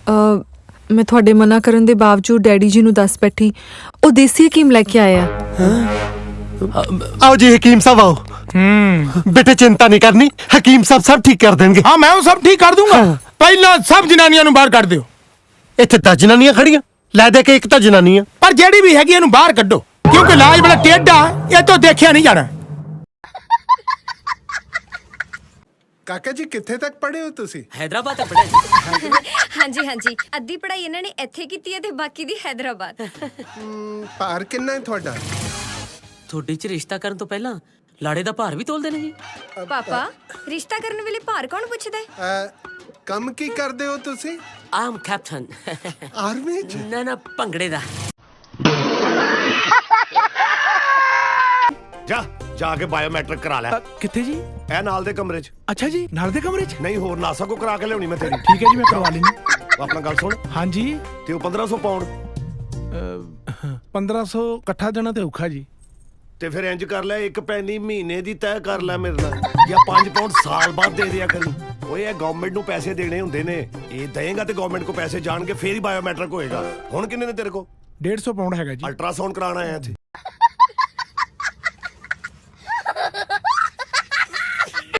मैं थोड़े मना करन दे बावजूद डैडी जी नू दस बैठी ओ देसी हकीम लेके आया। आओ जी हकीम साहब आओ। बेटे चिंता नहीं करनी, हकीम साहब सब ठीक कर देंगे। हाँ मैं सब ठीक कर दूंगा। पहला सब जनानियां नू बाहर कढ़ दियो। इत्थे 10 जनानियां खड़ियां, लै दे के एक तां जनानी आ। पर जेड़ी भी हैगी इहनू बाहर कड्डो, क्योंकि इलाज बड़ा टेढ़ा, ये तो देखिया नहीं जाना। काका जी कित्थे तक पढ़े हो तुसी? हैदराबाद तक पढ़े। ਹਾਂਜੀ ਹਾਂਜੀ ਅੱਧੀ ਪੜ੍ਹਾਈ ਇਹਨਾਂ ਨੇ ਇੱਥੇ ਕੀਤੀ ਹੈ ਤੇ ਬਾਕੀ ਦੀ ਹੈਦਰਾਬਾਦ। ਭਾਰ ਕਿੰਨਾ ਹੈ ਤੁਹਾਡਾ? ਤੁਹਾਡੇ ਚ ਰਿਸ਼ਤਾ ਕਰਨ ਤੋਂ ਪਹਿਲਾਂ ਲਾੜੇ ਦਾ ਭਾਰ ਵੀ ਤੋਲਦੇ ਨੇ ਜੀ। ਪਾਪਾ ਰਿਸ਼ਤਾ ਕਰਨ ਵੇਲੇ ਭਾਰ ਕੌਣ ਪੁੱਛਦਾ ਹੈ? ਕੰਮ ਕੀ ਕਰਦੇ ਹੋ ਤੁਸੀਂ? ਆਮ ਕੈਪਟਨ। ਆਰਮੀ ਚ? ਨਾ ਨਾ ਭੰਗੜੇ ਦਾ। ਜਾ ਜਾ ਕੇ ਬਾਇਓਮੈਟ੍ਰਿਕ ਕਰਾ ਲੈ। कित्थे जी? ਇਹ ਨਾਲ ਦੇ ਕਮਰੇ 'ਚ। अच्छा जी नाल दे कमरे च? ਨਹੀਂ ਹੋਰ ਨਾਸਾ ਕੋ ਕਰਾ ਕੇ ਲਿਆਉਣੀ ਮੈਂ ਤੇਰੀ। ठीक है जी मैं करवा लेंगी। ਉਹ ਆਪਣਾ ਗੱਲ ਸੁਣ, हाँ जी ਤੇ ਉਹ 1500 ਪਾਉਂਡ 1500 ਇਕੱਠਾ ਦੇਣਾ ਤੇ ਔਖਾ ਜੀ। ਤੇ ਫਿਰ ਇੰਜ ਕਰ ਲੈ, ਇੱਕ ਪੈਨੀ ਮਹੀਨੇ ਦੀ ਤੈਅ ਕਰ ਲੈ ਮੇਰੇ ਨਾਲ, ਜਾਂ 5 ਪਾਉਂਡ ਸਾਲ ਬਾਅਦ ਦੇ ਦਿਆ ਕਰੀ। ਓਏ ਇਹ ਗਵਰਨਮੈਂਟ ਨੂੰ ਪੈਸੇ ਦੇਣੇ ਹੁੰਦੇ ਨੇ, ਇਹ ਦੇਏਗਾ ਤੇ ਗਵਰਨਮੈਂਟ ਕੋ ਪੈਸੇ ਜਾਣਗੇ, ਫੇਰ ਹੀ ਬਾਇਓਮੈਟ੍ਰਿਕ ਹੋਏਗਾ। ਹੁਣ ਕਿੰਨੇ ਨੇ ਤੇਰੇ ਕੋ? 150 ਪਾਉਂਡ ਹੈਗਾ ਜੀ। ਅਲਟਰਾਸਾਊਂਡ ਕਰਾਉਣਾ ਆਇਆ ਇੱਥੇ।